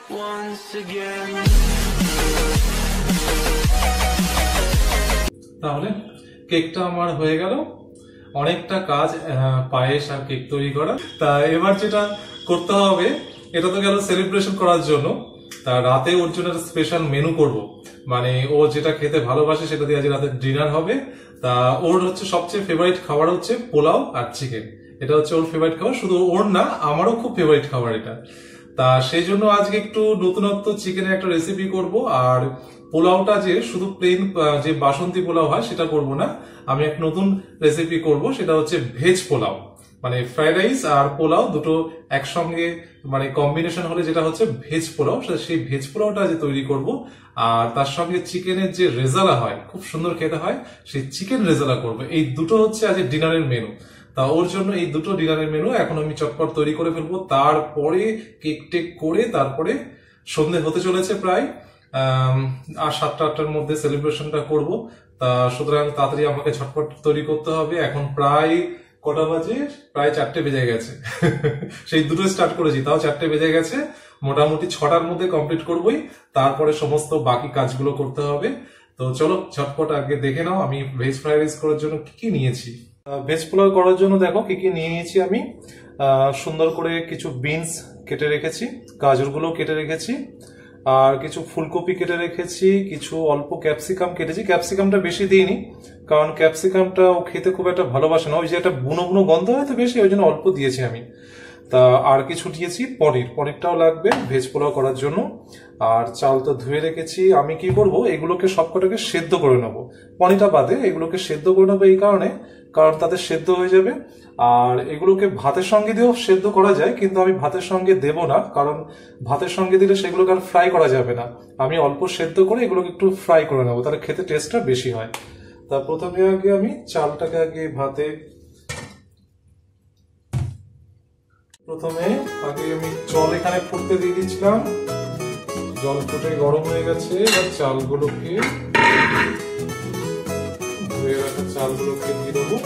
once again. তাহলে কেকটা আমার হয়ে গেল। অনেকটা কাজ পায়েস আর কেক তৈরি করা। তা এবার যেটা করতে হবে, এটা তো গেল সেলিব্রেশন করার জন্য। তা রাতে ওর জন্য একটা স্পেশাল মেনু করব, মানে ও যেটা খেতে ভালোবাসে সেটা দিয়ে আজ রাতে ডিনার হবে। তা ওর হচ্ছে সবচেয়ে ফেভারিট খাবার হচ্ছে পোলাও আর চিকেন। এটা হচ্ছে ওর ফেভারিট খাবার, শুধু ওর না আমারও খুব ফেভারিট খাবার এটা। তা সেই জন্য আজকে একটু নতুনত্ব চিকেনের একটা রেসিপি করব। আর পোলাওটা যে শুধু প্লেন যে বাসন্তী পোলাও হয় সেটা করব না, আমি এক নতুন রেসিপি করব, সেটা হচ্ছে ভেজ পোলাও। মানে ফ্রাইড রাইস আর পোলাও দুটো একসঙ্গে মানে কম্বিনেশন হলে যেটা হচ্ছে ভেজ পোলাও, সেই ভেজ পোলাওটা যে তৈরি করব। আর তার সঙ্গে চিকেনের যে রেজালা হয়, খুব সুন্দর খেতে হয়, সেই চিকেন রেজালা করব। এই দুটো হচ্ছে আজ ডিনারের মেনু। তা ওর জন্য এই দুটো ডিনারের মেনু এখন আমি চটপট তৈরি করে ফেলবো। তারপরে কেক টেক করে তারপরে সন্ধে হতে চলেছে প্রায়, আর 7টা-8টার মধ্যে সেলিব্রেশনটা করব। তা সুতরাং তাড়াতাড়ি আমাকে ঝটপট তৈরি করতে হবে। এখন প্রায় কটা বাজে? প্রায় 4টে বেজে গেছে। সেই দুটো স্টার্ট করেছি, তাও 4টে বেজে গেছে। মোটামুটি 6টার মধ্যে কমপ্লিট করবোই, তারপরে সমস্ত বাকি কাজগুলো করতে হবে। তো চলো ঝটপট আগে দেখে নাও আমি ভেজ ফ্রাইড রাইস করার জন্য কি কি নিয়েছি। ভেজ পোলাও করার জন্য দেখো কি কি নিয়ে নিয়েছি আমি। সুন্দর করে কিছু বিনস কেটে রেখেছি, গাজরগুলো কেটে রেখেছি, আর কিছু ফুলকপি কেটে রেখেছি, কিছু অল্প ক্যাপসিকাম কেটেছি। ক্যাপসিকামটা বেশি দিইনি, কারণ ক্যাপসিকামটা ও খেতে খুব একটা ভালোবাসে না, ওই যে একটা বুনো বুনো গন্ধ হয় তো বেশি, ওই জন্য অল্প দিয়েছি আমি। তা আর কিছু দিয়েছি পনিরটাও লাগবে ভেজ পোলাও করার জন্য। আর চাল তো ধুয়ে রেখেছি। আমি কি করব, এগুলোকে সবকটাকে সেদ্ধ করে নেবো, পনিরটা বাদে এগুলোকে সেদ্ধ করে নেবো এই কারণে, কারণ তাতে সেদ্ধ হয়ে যাবে। আর এগুলোকে ভাতের সঙ্গে দিয়েও সেদ্ধ করা যায়, কিন্তু আমি ভাতের সঙ্গে দেব না, কারণ ভাতের সঙ্গে দিলে সেগুলোকে আর ফ্রাই করা যাবে না। আমি অল্প সেদ্ধ করে এগুলোকে একটু ফ্রাই করে নেবো, তাহলে খেতে টেস্টটা বেশি হয়। তা প্রথমে আগে আমি চালটাকে আমি জল এখানে ফুটতে দিয়ে দিয়েছিলাম। জল ফুটে গরম হয়ে গেছে। এবার চালগুলোকে ধুয়ে রাখা চালগুলোকে দিয়ে দেবো।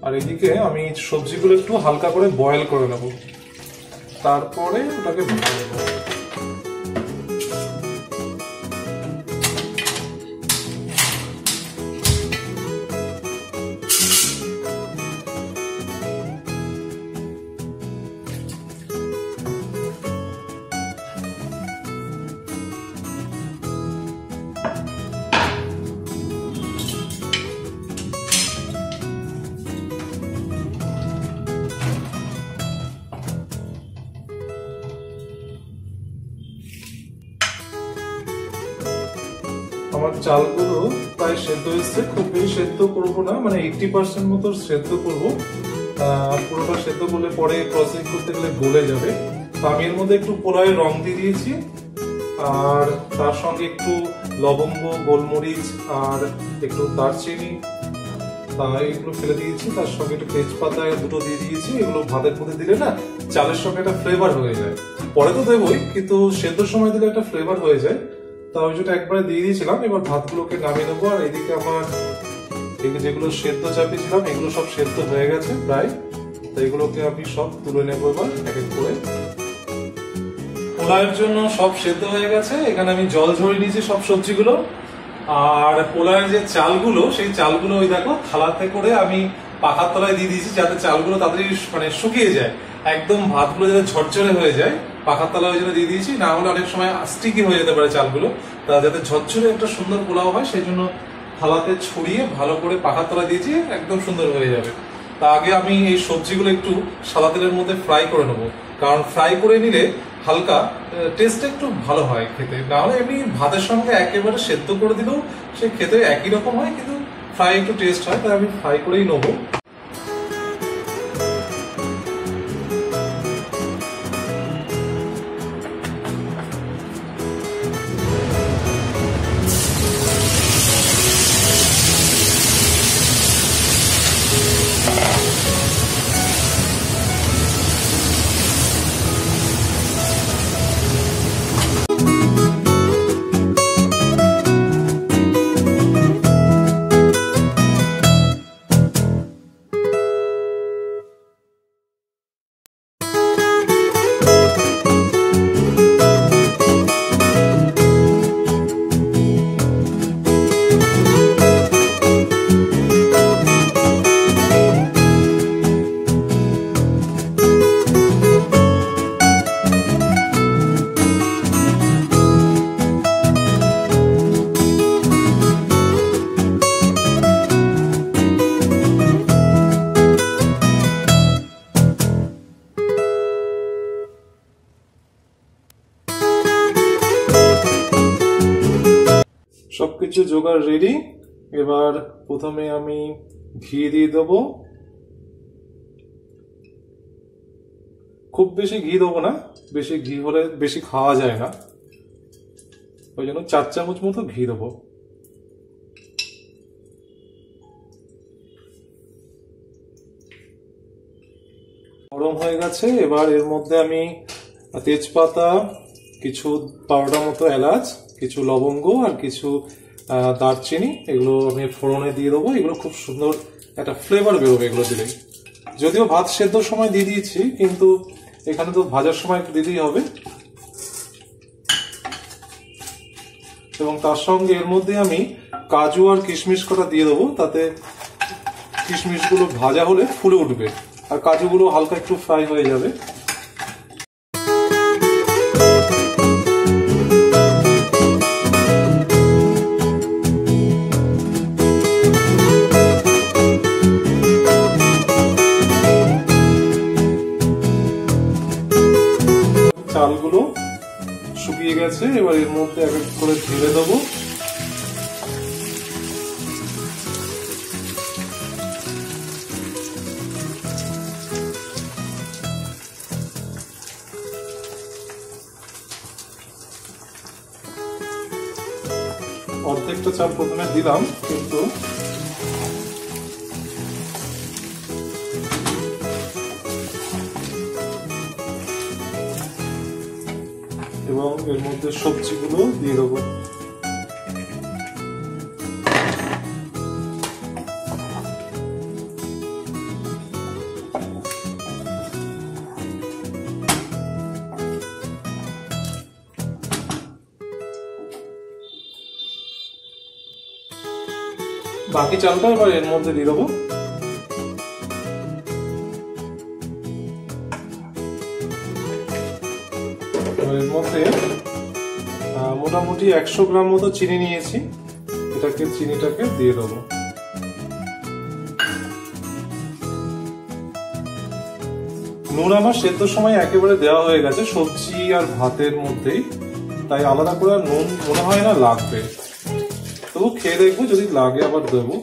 আর এদিকে আমি সবজিগুলো একটু হালকা করে বয়েল করে নেব, তারপরে ওটাকে ভেজে নেব। আমার চালগুলো প্রায় সেদ্ধ হয়েছে, খুব বেশি সেদ্ধ করবো না, মানে 80% মতো সেদ্ধ করবো। পুরোটা সেদ্ধ করলে পরে প্রসেসিং করতে গেলে গলে যাবে। তো আমি এর মধ্যে একটু পোলাওয়ের রং দিয়ে দিয়েছি, আর তার সঙ্গে একটু লবঙ্গ, গোলমরিচ আর একটু দারচিনি এগুলো ফেলে দিয়েছি। তার সঙ্গে একটু তেজপাতা দুটো দিয়ে দিয়েছি। এগুলো ভাতের মধ্যে দিলে না চালের সঙ্গে একটা ফ্লেভার হয়ে যায়। পরে তো দেবই, কিন্তু সেদ্ধর সময় দিলে একটা ফ্লেভার হয়ে যায়। তা ওই যেটা একবারে দিয়ে দিয়েছিলাম। এবার ভাতগুলোকে নামিয়ে নেবো। আর এদিকে আমার যেগুলো সেদ্ধ চাপিয়েছিলাম এগুলো সব সেদ্ধ হয়ে গেছে প্রায়। তো এগুলোকে আমি সব তুলে নেবো এবার এক এক করে। পোলাওয়ের জন্য সব সেদ্ধ হয়ে গেছে। এখানে আমি জল ঝরিয়ে নিয়েছি সব সবজিগুলো। আর পোলাওয়ের যে চালগুলো, সেই চালগুলো ওই দেখো থালাতে করে আমি পাখার তলায় দিয়ে দিয়েছি, যাতে চালগুলো তাড়াতাড়ি মানে শুকিয়ে যায়, একদম ভাতগুলো যাতে ঝরঝরে হয়ে যায়। পাখার তলায় ওই জন্য দিয়ে দিয়েছি, না হলে অনেক সময় স্টিকি হয়ে যেতে পারে চালগুলো। তা যাতে ঝরঝরে একটা সুন্দর পোলাও হয়, সেই জন্য থালাতে ছড়িয়ে ভালো করে পাখার তলায় দিয়েছি, একদম সুন্দর হয়ে যাবে। তা আগে আমি এই সবজিগুলো একটু সাদা তেলের মধ্যে ফ্রাই করে নেবো, কারণ ফ্রাই করে নিলে হালকা টেস্টটা একটু ভালো হয় খেতে। না হলে এমনি ভাতের সঙ্গে একেবারে সেদ্ধ করে দিলেও সে খেতে একই রকম হয়, কিন্তু ফ্রাই একটু টেস্ট হয়, তাই আমি ফ্রাই করেই নেবো। সবকিছু জোগাড় রেডি। এবার প্রথমে আমি ঘি দিয়ে দেবো, খুব বেশি ঘি দেবো না, বেশি ঘি হলে বেশি খাওয়া যায় না, ওই জন্য 4 চামচ মতো ঘি দেবো। গরম হয়ে গেছে, এবার এর মধ্যে আমি তেজপাতা, কিছু 12টা মতো এলাচ, কিছু লবঙ্গ আর কিছু দারচিনি, এগুলো আমি ফোড়নে দিয়ে দেবো। এগুলো খুব সুন্দর একটা ফ্লেভার বেরোবে এগুলো দিলে। যদিও ভাত সেদ্ধর সময় দিয়ে দিয়েছি, কিন্তু এখানে তো ভাজার সময় একটু দিতেই হবে। এবং তার সঙ্গে এর মধ্যে আমি কাজু আর কিশমিশ কটা দিয়ে দেবো, তাতে কিশমিশগুলো ভাজা হলে ফুলে উঠবে আর কাজুগুলো হালকা একটু ফ্রাই হয়ে যাবে। চালগুলো শুকিয়ে গেছে, এবার এর মধ্যে এক এক করে ঢেলে দেবো। অর্ধেকটা চাল প্রথমে দিলাম, কিন্তু এবং এর মধ্যে সবজিগুলো দিয়ে দেবো। বাকি চালটা এবার এর মধ্যে দিয়ে দেবো। এর মধ্যে মোটামুটি 100 গ্রাম মতো চিনি নিয়েছি, চিনিটাকে দিয়ে দেবো। নুন আমার সেদ্ধর সময় একেবারে দেওয়া হয়ে গেছে সবজি আর ভাতের মধ্যেই, তাই আলাদা করে নুন মনে হয় না লাগবে, তবু খেয়ে দেখবো, যদি লাগে আবার দেবো।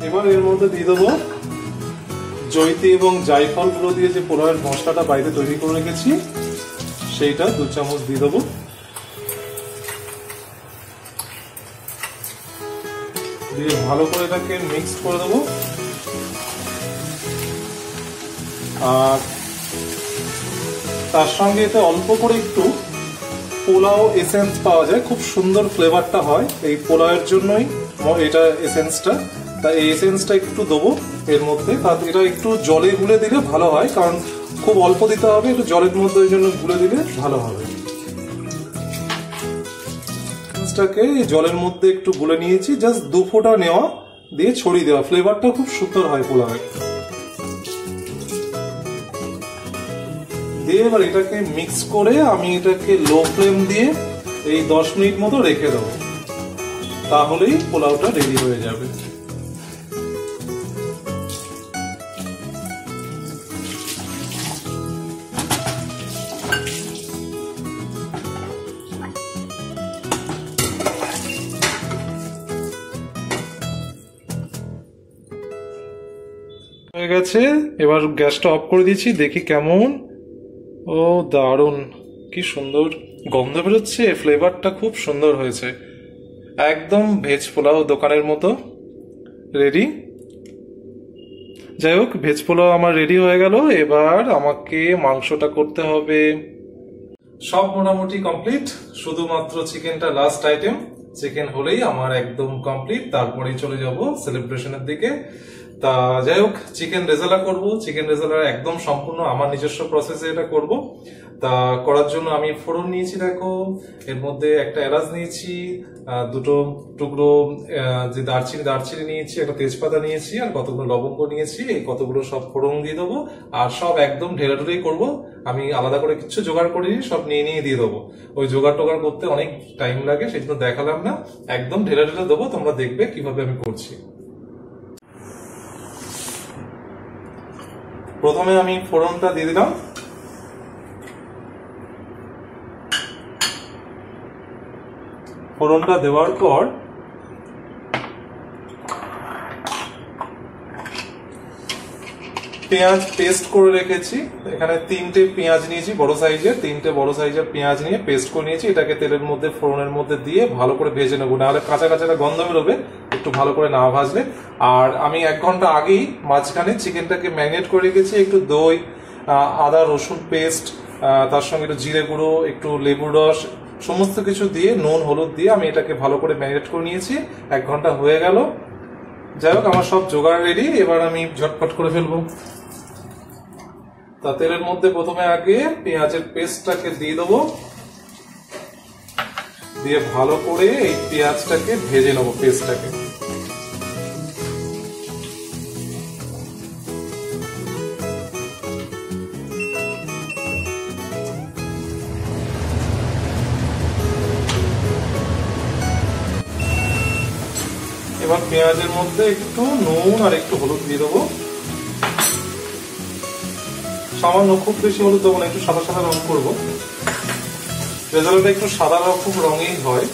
এবার এর মধ্যে দিয়ে দেবো জয়িত্রী এবং জায়ফল গুলো দিয়ে যে পোলাওয়ের মশলাটা বাইরে তৈরি করে রেখেছি, সেইটা 2 চামচ দিয়ে দেবো। দিয়ে ভালো করে এটাকে মিক্স করে দেবো। আর তার সঙ্গে এতে অল্প করে একটু পোলাও এসেন্স পাওয়া যায়, খুব সুন্দর ফ্লেভারটা হয় এই পোলাওয়ের জন্যই এটা এসেন্সটা। তাই এই এসেন্সটা একটু দেবো এর মধ্যে, তাতে এটা একটু জলে গুলে দিলে ভালো হয়, কারণ খুব অল্প দিতে হবে, একটু জলের মধ্যে ওই জন্য গুলে দিলে ভালো হবে। এসেন্সটাকে জলের মধ্যে একটু গুলে নিয়েছি, জাস্ট 2 ফোঁটা নেওয়া, দিয়ে ছড়িয়ে দেওয়া, ফ্লেভারটা খুব সুন্দর হয় পোলাওয়ে। দিয়ে এবার এটাকে মিক্স করে আমি এটাকে লো ফ্লেম দিয়ে এই 10 মিনিট মতো রেখে দেবো, তাহলেই পোলাওটা রেডি হয়ে যাবে। হয়ে গেছে, এবার গ্যাসটা অফ করে দিয়েছি, দেখি কেমন। ও দারুণ, কি সুন্দর গন্ধ বেরোচ্ছে, ফ্লেভারটা খুব সুন্দর হয়েছে, একদম ভেজ পোলাও দোকানের মতো রেডি। যাই হোক, ভেজ পোলাও আমার রেডি হয়ে গেল। এবার আমাকে মাংসটা করতে হবে। সব মোটামুটি কমপ্লিট, শুধুমাত্র চিকেনটা লাস্ট আইটেম। চিকেন হলেই আমার একদম কমপ্লিট, তারপরেই চলে যাব সেলিব্রেশনের দিকে। তা যাই হোক, চিকেন রেজালা করব। চিকেন রেজালা একদম সম্পূর্ণ আমার নিজস্ব প্রসেসে এটা করব। তা করার জন্য আমি ফোড়ন নিয়েছি, দেখো এর মধ্যে একটা এলাচ নিয়েছি, দুটো টুকরো যে দারচিনি নিয়েছি, একটা তেজপাতা নিয়েছি, আর কতগুলো লবঙ্গ নিয়েছি। এই কতগুলো সব ফোড়ন দিয়ে দেবো, আর সব একদম ঢেলাঢুলি করবো। আমি আলাদা করে কিছু জোগাড় করিনি, সব নিয়ে দিয়ে দেবো। ওই জোগাড় টোগাড় করতে অনেক টাইম লাগে, সেই জন্য দেখালাম না, একদম ঢেলে দেবো। তোমরা দেখবে কিভাবে আমি করছি। প্রথমে আমি ফোড়নটা দিয়ে দিলাম। ফোড়নটা দেওয়ার পর পেঁয়াজ পেস্ট করে রেখেছি, এখানে 3টে পেঁয়াজ নিয়েছি, বড় সাইজের 3টে বড় সাইজের পেঁয়াজ নিয়ে পেস্ট করে নিয়েছি। এটাকে তেলের মধ্যে ফোড়নের মধ্যে দিয়ে ভালো করে ভেজে নেবো, নাহলে কাঁচা কাঁচা গন্ধ বেরোবে একটু ভালো করে না ভাজলে। আর আমি 1 ঘন্টা আগেই মাঝখানে চিকেনটাকে ম্যারিনেট করে রেখেছি। একটু দই, আদা রসুন পেস্ট, তার সঙ্গে একটু জিরে গুঁড়ো, একটু লেবুর রস, সমস্ত কিছু দিয়ে নুন হলুদ দিয়ে আমি এটাকে ভালো করে ম্যারিনেট করে নিয়েছি। 1 ঘন্টা হয়ে গেল। যাই হোক, আমার সব জোগাড় রেডি, এবার আমি ঝটপট করে ফেলবো। তা তেলের মধ্যে প্রথমে আগে পেঁয়াজের পেস্টটাকে দিয়ে দেবো, দিয়ে ভালো করে এই পেঁয়াজটাকে ভেজে নেবো, পেস্টটাকে। এবার পেঁয়াজের মধ্যে একটু নুন আর একটু হলুদ দিয়ে দেবো, সামান্য, খুব বেশি হলুদ দেবো না, একটু সাদা সাদা রং করবো। রেজাল্টটা একটু সাদা রকম রঙেই হয়।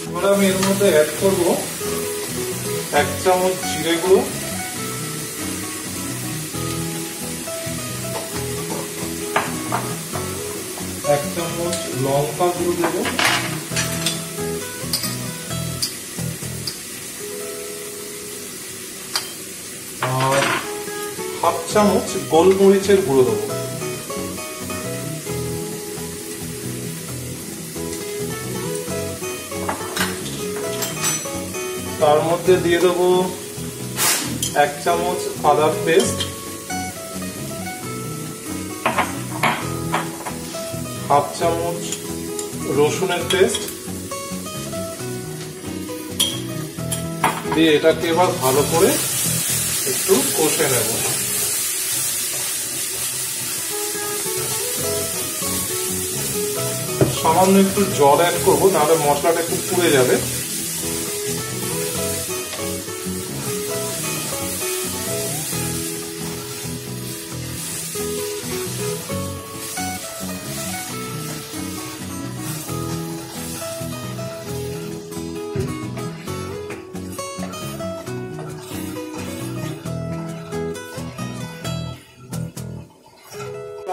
এবার আমি এর মধ্যে অ্যাড করবো 1 চামচ জিরে গুঁড়ো, 1 চামচ লঙ্কা গুঁড়ো দেবো, আর 1/2 চামচ গোলমরিচের গুঁড়ো দেবো। তার মধ্যে দিয়ে দেবো 1 চামচ আদার পেস্ট, 1/2 চামচ রসুনের পেস্ট দিয়ে এটাকে এবার ভালো করে একটু কষে নেব। সামান্য একটু জল অ্যাড করবো, নাহলে মশলাটা একটু পুড়ে যাবে।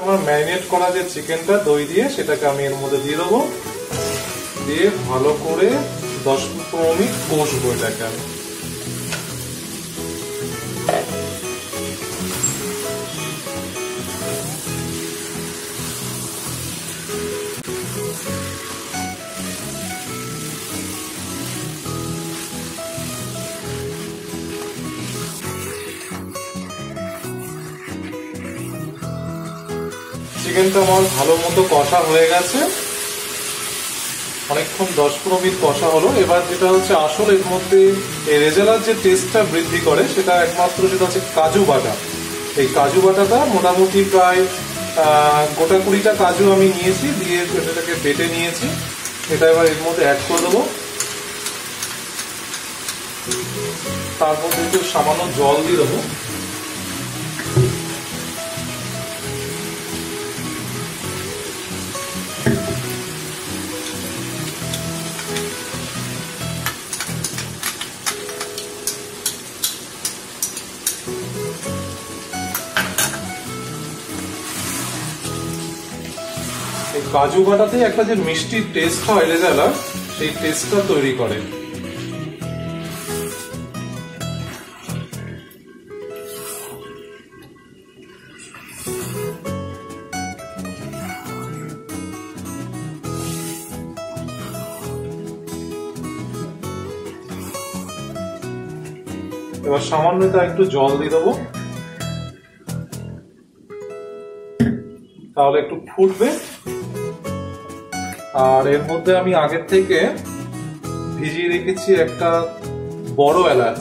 আমার ম্যারিনেট করা যে চিকেনটা দই দিয়ে, সেটাকে আমি এর মধ্যে দিয়ে দেবো, দিয়ে ভালো করে 10-15 মিনিট কষবো এটাকে আমি। চিকেনটা আমার ভালো মতো কষা হয়ে গেছে, অনেকক্ষণ 10-15 মিনিট কষা হলো। এবার যেটা হচ্ছে আসল, এর মধ্যে এই রেজালার যে টেস্টটা বৃদ্ধি করে সেটা একমাত্র যেটা হচ্ছে কাজু বাটা। এই কাজু বাটাটা মোটামুটি প্রায় গোটা 20টা কাজু আমি নিয়েছি, দিয়ে এটাকে বেটে নিয়েছি। এটা এবার এর মধ্যে অ্যাড করে দেবো। তার মধ্যে একটু সামান্য জল দিয়ে দেবো। কাজু বাটাতে একটা যে মিষ্টি টেস্ট হয় রেজালার, সেই টেস্টটা তৈরি করে। এবার সামান্য একটু জল দিয়ে দেবো, তাহলে একটু ফুটবে। আর এর মধ্যে আমি আগের থেকে ভিজিয়ে রেখেছি একটা বড় এলাচ।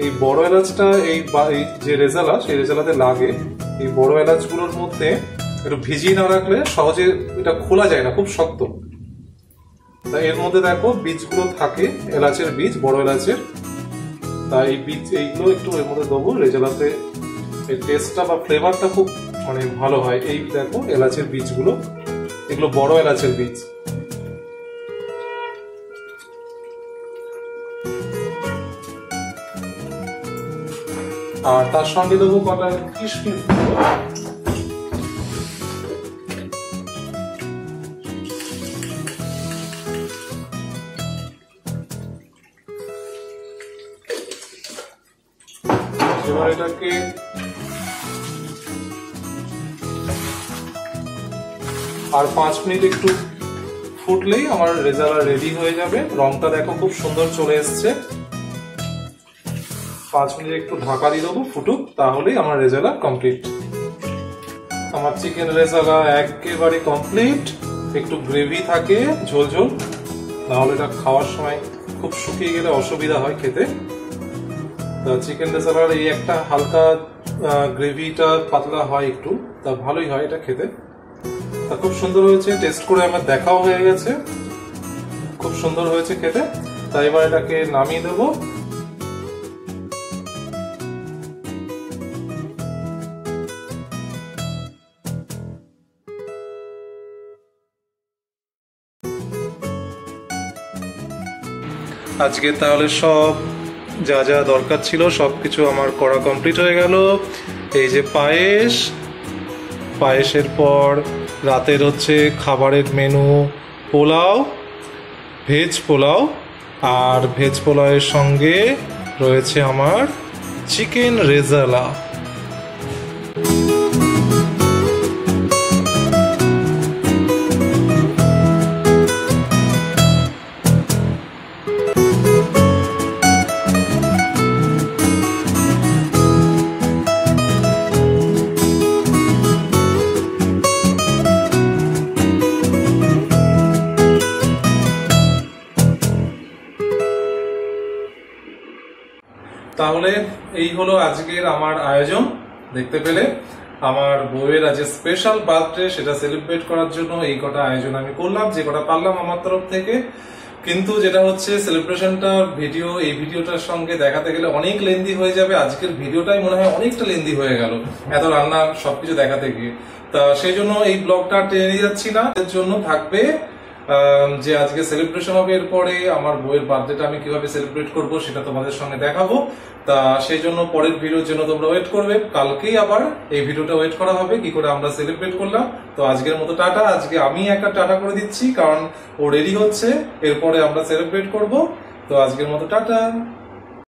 এই বড় এলাচটা এই যে রেজালা, সেই রেজালাতে লাগে। এই বড় এলাচগুলোর মধ্যে একটু ভিজিয়ে না রাখলে সহজে এটা খোলা যায় না, খুব শক্ত। তা এর মধ্যে দেখো বীজগুলো থাকে, এলাচের বীজ, বড় এলাচের। তা এই বীজ এইগুলো একটু এর মধ্যে দেবো, রেজালাতে এই টেস্টটা বা ফ্লেভারটা খুব ভালো হয়। এই দেখো এলাচের বীজগুলো, এগুলো বড় এলাচের বীজ। আর তার সঙ্গে দেবো কটা কিশমিশ। এবার এটাকে আর 5 মিনিট একটু ফুটলেই আমার রেজালা রেডি হয়ে যাবে। রংটা দেখো খুব সুন্দর চলে এসছে। 5 মিনিট একটু ঢাকা দিয়ে দেবো, ফুটুক, তাহলেই আমার রেজালা কমপ্লিট। আমার চিকেন রেজালা একেবারে কমপ্লিট। একটু গ্রেভি থাকে, ঝোল ঝোল, নাহলে এটা খাওয়ার সময় খুব শুকিয়ে গেলে অসুবিধা হয় খেতে। চিকেন রেজালার এই একটা হালকা গ্রেভিটা পাতলা হয় একটু, তা ভালোই হয় এটা খেতে। তা খুব সুন্দর হয়েছে, টেস্ট করে আমার দেখাও হয়ে গেছে, খুব সুন্দর হয়েছে খেতে। তাই এবার এটাকে নামিয়ে দেবো। আজকে তাহলে সব যা যা দরকার ছিল সবকিছু আমার করা কমপ্লিট হয়ে গেল। এই যে পায়েস, পায়েসের পর রাতের হচ্ছে খাবারের মেনু পোলাও, ভেজ পোলাও, আর ভেজ পোলাওয়ের সঙ্গে রয়েছে আমার চিকেন রেজালা। তাহলে এই হলো আজকের আমার আয়োজন। দেখতে পেলে আমার বউয়ের আজ স্পেশাল বার্থডে, সেটা সেলিব্রেট করার জন্য এই কটা আয়োজন আমি করলাম, যে কটা পারলাম আমার তরফ থেকে। কিন্তু যেটা হচ্ছে সেলিব্রেশনটা ভিডিও, এই ভিডিওটার সঙ্গে দেখাতে গেলে অনেক লেন্দি হয়ে যাবে। আজকের ভিডিওটাই মনে হয় অনেকটা লেন্দি হয়ে গেল এত রান্না সবকিছু দেখাতে গিয়ে। তা সেই জন্য এই ব্লগটা টেনে যাচ্ছি না। এর জন্য থাকবে যে আজকে সেলিব্রেশন হবে, এরপরে আমার বউয়ের বার্থডেটা আমি কিভাবে সেলিব্রেট করব সেটা তোমাদের সঙ্গে দেখাবো। তা সেই জন্য পরের ভিডিওর জন্য তোমরা ওয়েট করবে। কালকেই আবার এই ভিডিওটা ওয়েট করা হবে কি করে আমরা সেলিব্রেট করলাম। তো আজকের মতো টাটা। আজকে আমি একটা টাটা করে দিচ্ছি, কারণ ও রেডি হচ্ছে, এরপরে আমরা সেলিব্রেট করব। তো আজকের মতো টাটা।